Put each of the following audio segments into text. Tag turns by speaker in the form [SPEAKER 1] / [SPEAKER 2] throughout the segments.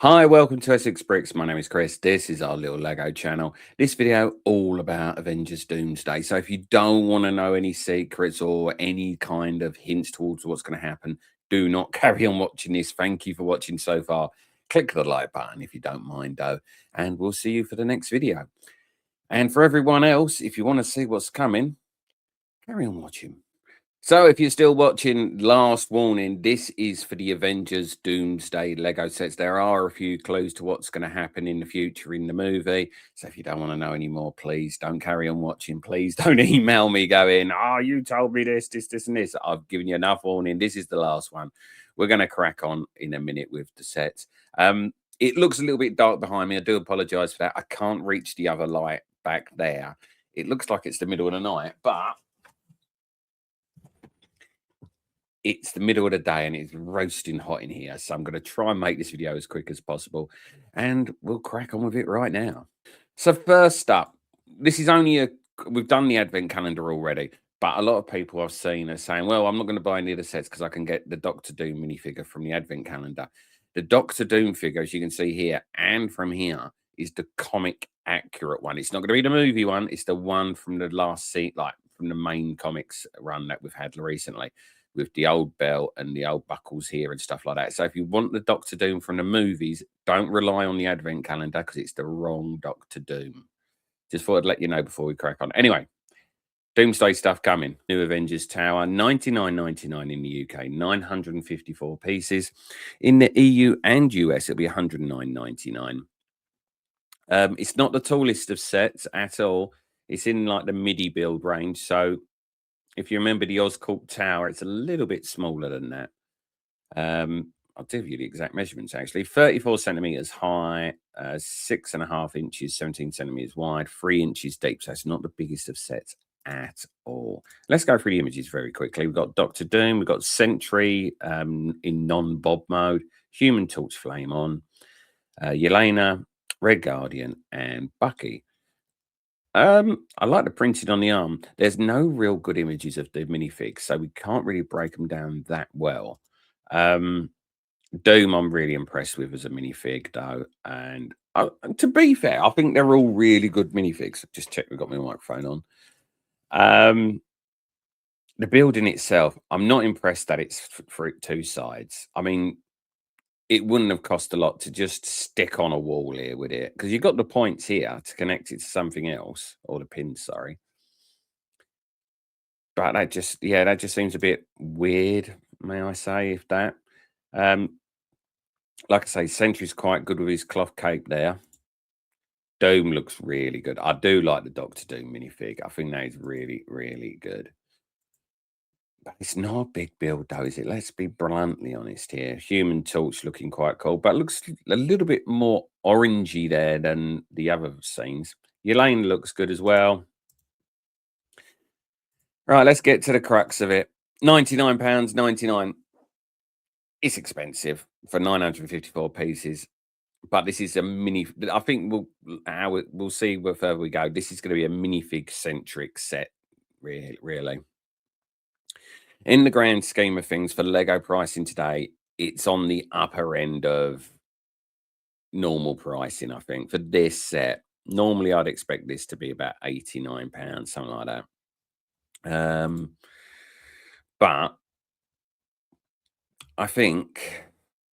[SPEAKER 1] Hi, welcome to Essex Bricks. My name is Chris. This is our little Lego channel. This video all about Avengers Doomsday. So if you don't want to know any secrets or any kind of hints towards what's going to happen, do not carry on watching this. Thank you for watching so far. Click the like button if you don't mind though, and we'll see you for the next video. And for everyone else, if you want to see what's coming, carry on watching. So if you're still watching, last warning, this is for the Avengers Doomsday Lego sets. There are a few clues to what's going to happen in the future in the movie. So if you don't want to know anymore, please don't carry on watching. Please don't email me going, oh, you told me this, and this. I've given you enough warning. This is the last one. We're going to crack on in a minute with the sets. It looks a little bit dark behind me. I do apologize for that. I can't reach the other light back there. It looks like it's the middle of the night, but it's the middle of the day and it's roasting hot in here. So I'm going to try and make this video as quick as possible and we'll crack on with it right now. So first up, this is only we've done the advent calendar already, but a lot of people I've seen are saying, well, I'm not going to buy any of the sets because I can get the Doctor Doom minifigure from the advent calendar. The Doctor Doom figure, as you can see here and from here, is the comic accurate one. It's not going to be the movie one. It's the one from the last scene, like from the main comics run that we've had recently, with the old belt and the old buckles here and stuff like that. So if you want the Doctor Doom from the movies, don't rely on the advent calendar because it's the wrong Doctor Doom. Just thought I'd let you know before we crack on. Anyway, Doomsday stuff coming. New Avengers Tower, $99.99 in the UK, 954 pieces. In the EU and US, it'll be $109.99. It's not the tallest of sets at all. It's in like the midi build range. So if you remember the Oscorp Tower, it's a little bit smaller than that. I'll give you the exact measurements actually. 34 centimeters high, 6.5 inches, 17 centimeters wide, 3 inches deep. So it's not the biggest of sets at all. Let's go through the images very quickly. We've got Doctor Doom, we've got Sentry in non-Bob mode, Human Torch Flame on, Yelena, Red Guardian, and Bucky. I like the printing on the arm. There's no real good images of the minifigs, so we can't really break them down that well. Doom, I'm really impressed with as a minifig, though. And to be fair, I think they're all really good minifigs. Just check we've got my microphone on. The building itself, I'm not impressed that it's for two sides. I mean, it wouldn't have cost a lot to just stick on a wall here with it, because you've got the points here to connect it to something else, or the pins, sorry. But that just, yeah, that just seems a bit weird, may I say, if that. Like I say, Sentry's quite good with his cloth cape there. Doom looks really good. I do like the Doctor Doom minifig. I think that is really, really good. But it's not a big build, though, is it? Let's be bluntly honest here. Human Torch looking quite cool, but looks a little bit more orangey there than the other scenes. Yelena looks good as well. Right, let's get to the crux of it. £99.99. It's expensive for 954 pieces, but this is a mini. I think we'll see where further we go. This is going to be a minifig centric set, really. In the grand scheme of things, for Lego pricing today, it's on the upper end of normal pricing, I think, for this set. Normally, I'd expect this to be about £89, something like that. But I think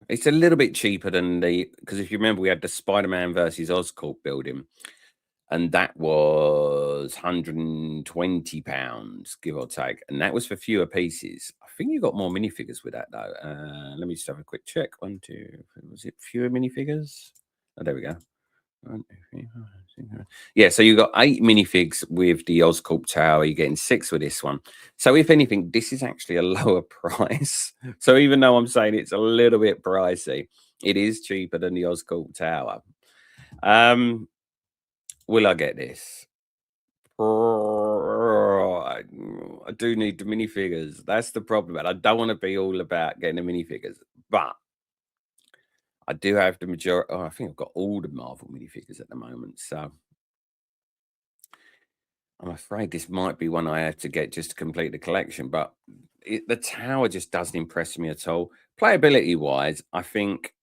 [SPEAKER 1] it's a little bit cheaper than because if you remember, we had the Spider-Man versus Oscorp building, and that was £120, give or take, and that was for fewer pieces. I think you got more minifigures with that, though. Let me just have a quick check. 1, 2, was it fewer minifigures? Oh, there we go. 1, 2, 3, 4, 5, 6, 7. Yeah, so you got 8 minifigs with the Oscorp Tower. You're getting 6 with this one. So if anything, this is actually a lower price. So even though I'm saying it's a little bit pricey, it is cheaper than the Oscorp Tower. Will I get this? I do need the minifigures. That's the problem. And I don't want to be all about getting the minifigures, but I do have the majority. Oh, I think I've got all the Marvel minifigures at the moment. So I'm afraid this might be one I have to get just to complete the collection. But the tower just doesn't impress me at all. Playability wise, I think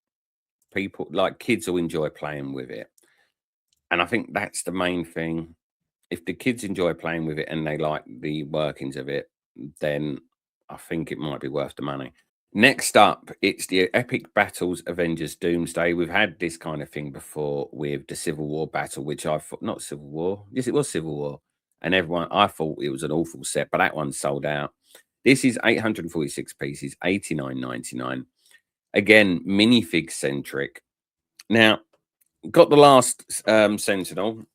[SPEAKER 1] people like kids will enjoy playing with it. And I think that's the main thing. If the kids enjoy playing with it and they like the workings of it, then I think it might be worth the money. Next up, it's the Epic Battles Avengers Doomsday. We've had this kind of thing before with the Civil War battle, which I thought, not Civil War. Yes, it was Civil War. And everyone, I thought it was an awful set, but that one sold out. This is 846 pieces, 89.99. Again, minifig centric. Now, got the last Sentinel,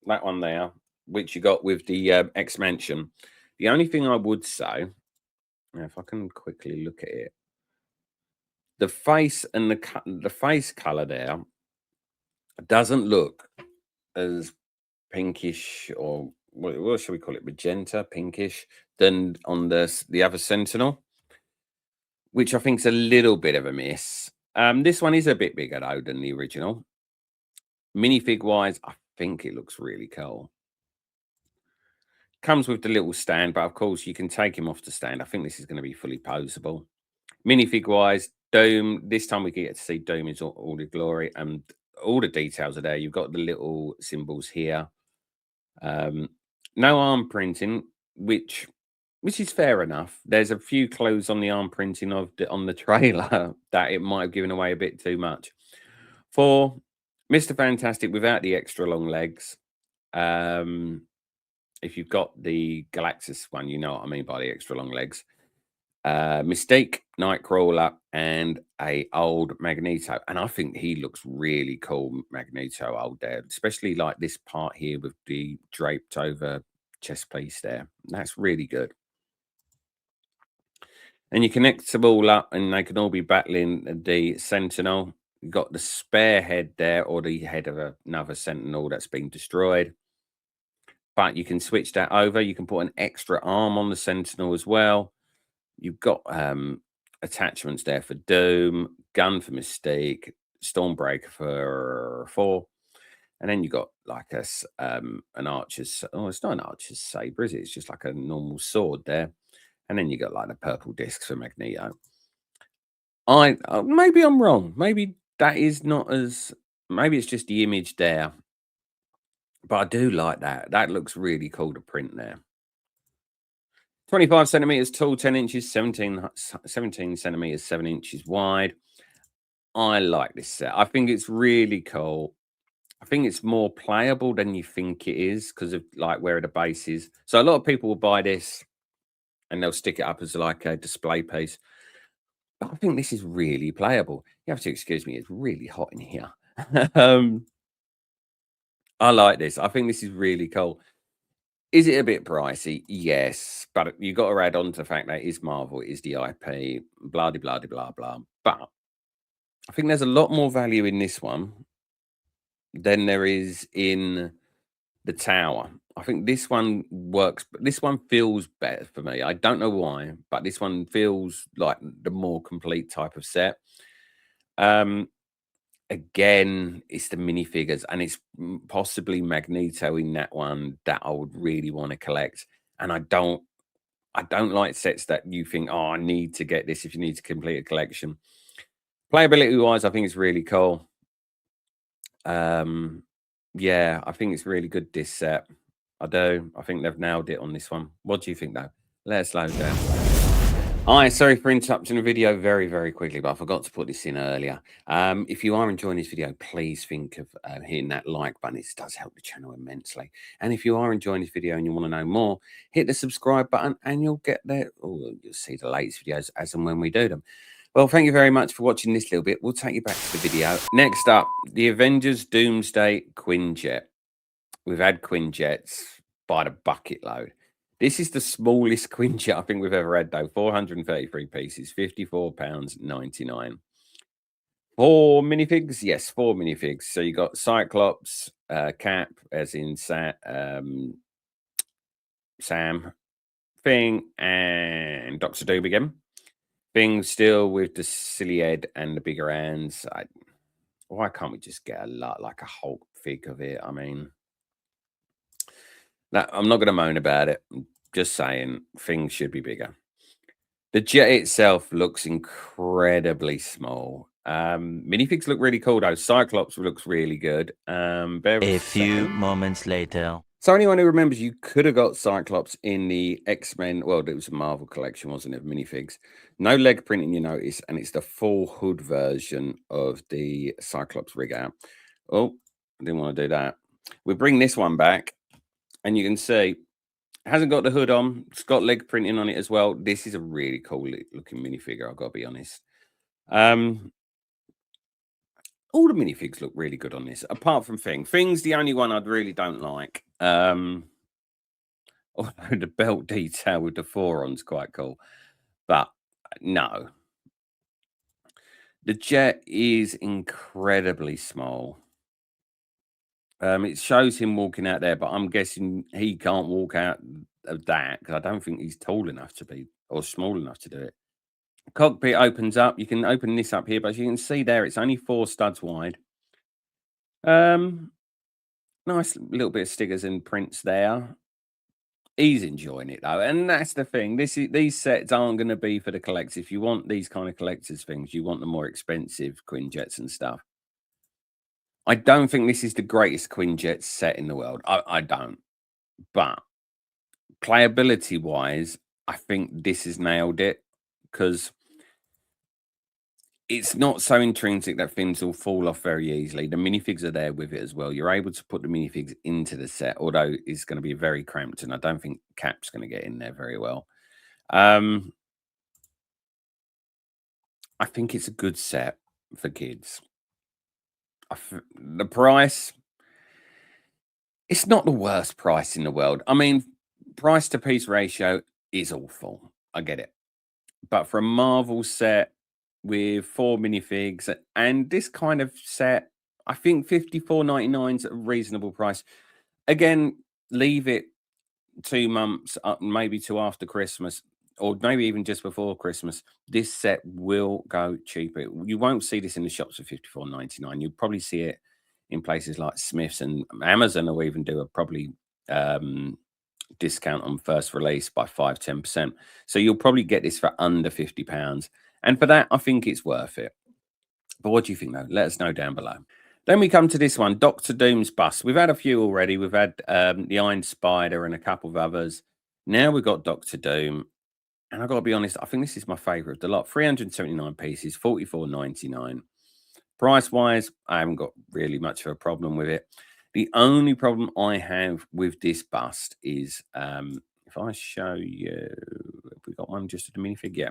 [SPEAKER 1] that one there, which you got with the X Mansion. The only thing I would say, now if I can quickly look at it, the face and the face color there doesn't look as pinkish, or what should we call it, magenta, pinkish, than on the other Sentinel, which I think is a little bit of a miss. This one is a bit bigger though than the original. Minifig wise, I think it looks really cool. Comes with the little stand, but of course you can take him off the stand. I think this is going to be fully posable. Minifig wise, Doom, this time we get to see Doom is all the glory, and all the details are there. You've got the little symbols here. No arm printing, which is fair enough. There's a few clues on the arm printing on the trailer that it might have given away a bit too much. For Mr. Fantastic without the extra long legs, if you've got the Galactus one, you know what I mean by the extra long legs. Mystique, Nightcrawler, and a old Magneto. And I think he looks really cool, Magneto old there, especially like this part here with the draped over chest piece there. That's really good. And you connect them all up and they can all be battling the Sentinel. You've got the spare head there, or the head of another Sentinel that's been destroyed. But you can switch that over. You can put an extra arm on the Sentinel as well. You've got attachments there for Doom, gun for Mystique, Stormbreaker for 4, and then you got like an archer's. Oh, it's not an archer's saber, is it? It's just like a normal sword there, and then you got like the purple discs for Magneto. Maybe I'm wrong. Maybe that is not as. Maybe it's just the image there, but I do like that. That looks really cool to print there. 25 centimeters tall, 10 inches, 17 centimeters, 7 inches wide. I like this set. I think it's really cool. I think it's more playable than you think it is because of like where the base is. So a lot of people will buy this and they'll stick it up as like a display piece. But I think this is really playable. You have to excuse me, it's really hot in here. I like this. I think this is really cool. Is it a bit pricey? Yes, but you got to add on to the fact that it is Marvel, it is the IP, blah, blah, blah, blah, blah. But I think there's a lot more value in this one than there is in the Tower. I think this one works, but this one feels better for me. I don't know why, but this one feels like the more complete type of set. Again, it's the minifigures, and it's possibly Magneto in that one that I would really want to collect. And I don't like sets that you think, oh, I need to get this if you need to complete a collection. Playability wise, I think it's really cool. Yeah, I think it's really good, this set. I do. I think they've nailed it on this one. What do you think, though? Let us know down. Hi, sorry for interrupting the video very, very quickly, but I forgot to put this in earlier. If you are enjoying this video, please think of hitting that like button. It does help the channel immensely. And if you are enjoying this video and you want to know more, hit the subscribe button and you'll get there. Oh, you'll see the latest videos as and when we do them. Well, thank you very much for watching this little bit. We'll take you back to the video. Next up, the Avengers Doomsday Quinjet. We've had Quinjets by the bucket load. This is the smallest Quinjet I think we've ever had, though. 433 pieces, £54.99. 4 minifigs? Yes, 4 minifigs. So you got Cyclops, Cap, as in Sam, Thing, and Dr. Doom again. Thing still with the silly head and the bigger hands. Why can't we just get a lot like a Hulk fig of it? I mean, I'm not going to moan about it. I'm just saying things should be bigger. The jet itself looks incredibly small. Minifigs look really cool though. Cyclops looks really good. Bear with
[SPEAKER 2] A
[SPEAKER 1] us a
[SPEAKER 2] few
[SPEAKER 1] second.
[SPEAKER 2] moments later.
[SPEAKER 1] So anyone who remembers, you could have got Cyclops in the X-Men. Well, it was a Marvel collection, wasn't it? Minifigs. No leg printing, you notice, and it's the full hood version of the Cyclops rig out. Oh, I didn't want to do that. We bring this one back, and you can see it hasn't got the hood on. It's got leg printing on it as well. This is a really cool looking minifigure, I've got to be honest. All the minifigs look really good on this, apart from Thing. Thing's the only one I really don't like. Although the belt detail with the forearm's quite cool. But no. The jet is incredibly small. It shows him walking out there, but I'm guessing he can't walk out of that because I don't think he's tall enough to be, or small enough to do it. Cockpit opens up. You can open this up here, but as you can see there, it's only 4 studs wide. Nice little bit of stickers and prints there. He's enjoying it though, and that's the thing. These sets aren't going to be for the collectors. If you want these kind of collectors things, you want the more expensive Quinjets and stuff. I don't think this is the greatest Quinjet set in the world. I don't, but playability wise, I think this has nailed it because it's not so intrinsic that things will fall off very easily. The minifigs are there with it as well. You're able to put the minifigs into the set, although it's going to be very cramped, and I don't think Cap's going to get in there very well. I think it's a good set for kids. The price, it's not the worst price in the world. I mean, price to piece ratio is awful. I get it. But for a Marvel set with 4 minifigs and this kind of set, I think $54.99 is a reasonable price. Again, leave it 2 months, maybe to after Christmas, or maybe even just before Christmas. This set will go cheaper. You won't see this in the shops for $54.99. You'll probably see it in places like Smith's, and Amazon will even do a probably discount on first release by 5-10%. So you'll probably get this for under £50. And for that, I think it's worth it. But what do you think, though? Let us know down below. Then we come to this one, Doctor Doom's bust. We've had a few already. We've had the Iron Spider and a couple of others. Now we've got Doctor Doom. And I've got to be honest, I think this is my favourite of the lot. 379 pieces, $44.99. Price-wise, I haven't got really much of a problem with it. The only problem I have with this bust is, if I show you, have we got one just at the minifig? Yeah.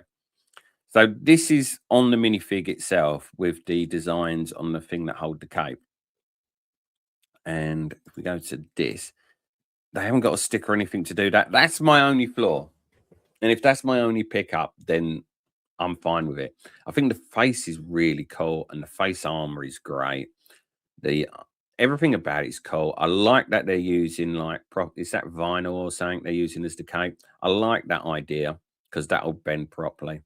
[SPEAKER 1] So this is on the minifig itself with the designs on the thing that hold the cape. And if we go to this, they haven't got a stick or anything to do that. That's my only flaw. And if that's my only pickup, then I'm fine with it. I think the face is really cool and the face armor is great. The everything about it is cool. I like that they're using like is that vinyl or something they're using as the cape. I like that idea because that'll bend properly.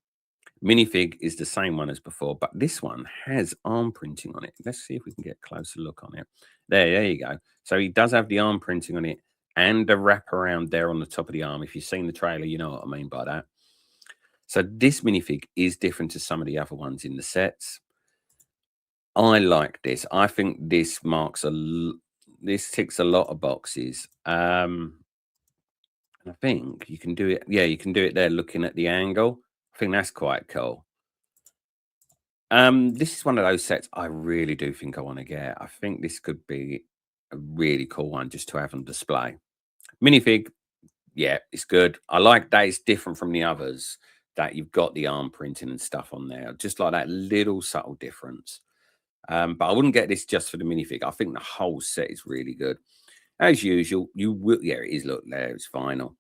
[SPEAKER 1] Minifig is the same one as before, but this one has arm printing on it. Let's see if we can get a closer look on it. There you go. So he does have the arm printing on it and the wraparound there on the top of the arm. If you've seen the trailer, you know what I mean by that. So this minifig is different to some of the other ones in the sets. I like this. I think this this ticks a lot of boxes. And I think you can do it. Yeah, you can do it there looking at the angle. I think that's quite cool. This is one of those sets I really do think I want to get. I think this could be a really cool one just to have on display. Minifig, yeah, it's good. I like that it's different from the others, that you've got the arm printing and stuff on there. Just like that little subtle difference. But I wouldn't get this just for the minifig. I think the whole set is really good. As usual, you will, yeah, it is, look there, it's final.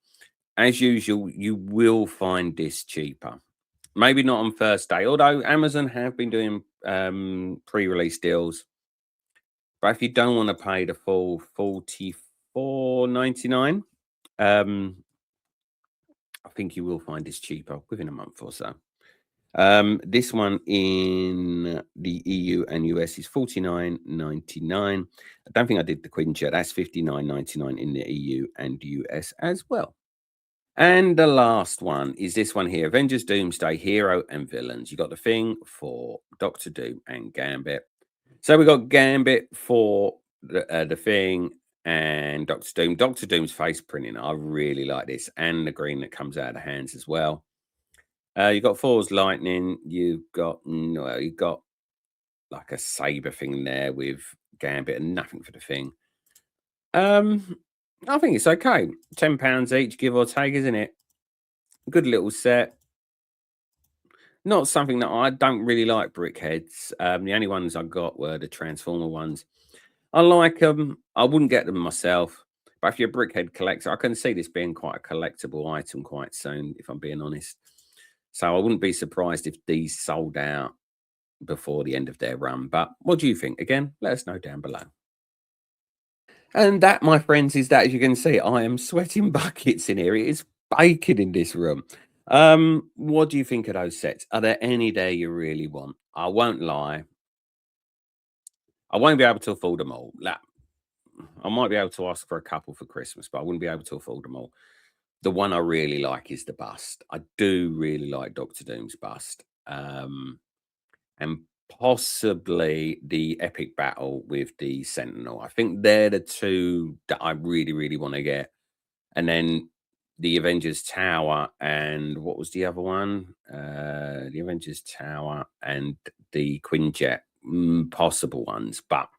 [SPEAKER 1] As usual, you will find this cheaper. Maybe not on first day, although Amazon have been doing pre-release deals. But if you don't want to pay the full $44.99, I think you will find this cheaper within a month or so. This one in the EU and US is $49.99. I don't think I did the Quinjet. That's $59.99 in the EU and US as well. And the last one is this one here, Avengers Doomsday Hero and Villains. You got the Thing for Doctor Doom and Gambit. So we got Gambit for the Thing and Doctor Doom. Doctor Doom's face printing, I really like this, and the green that comes out of the hands as well. You got Thor's lightning. You've got no, you got like a saber thing there with Gambit and nothing for the Thing. I think it's okay. £10 each, give or take, isn't it? Good little set. Not something that I don't really like BrickHeadz. The only ones I got were the Transformer ones. I like them. I wouldn't get them myself. But if you're a BrickHead collector, I can see this being quite a collectible item quite soon, if I'm being honest. So I wouldn't be surprised if these sold out before the end of their run. But what do you think? Again, let us know down below. And that, my friends, is that. As you can see, I am sweating buckets in here. It is baking in this room. What do you think of those sets? Are there any there you really want? I won't lie. I won't be able to afford them all. I might be able to ask for a couple for Christmas, but I wouldn't be able to afford them all. The one I really like is the bust. I do really like Doctor Doom's bust. And possibly the epic battle with the Sentinel. I think they're the two that I really, really want to get. And then the Avengers Tower and what was the other one? The Avengers Tower and the Quinjet, possible ones. But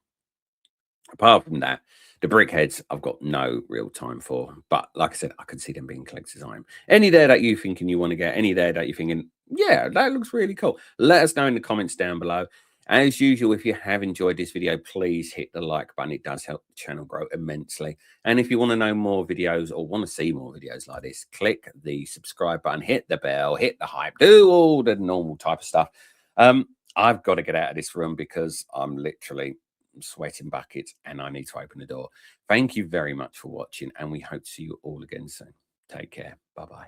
[SPEAKER 1] apart from that, the BrickHeadz I've got no real time for. But like I said, I can see them being collector's item. Any there that you thinking you want to get? Any there that you're thinking, yeah, that looks really cool? Let us know in the comments down below. As usual, if you have enjoyed this video, please hit the like button. It does help the channel grow immensely. And if you want to know more videos or want to see more videos like this, click the subscribe button, hit the bell, hit the hype, do all the normal type of stuff. I've got to get out of this room because I'm literally sweating buckets and I need to open the door. Thank you very much for watching, and we hope to see you all again soon. Take care. Bye-bye.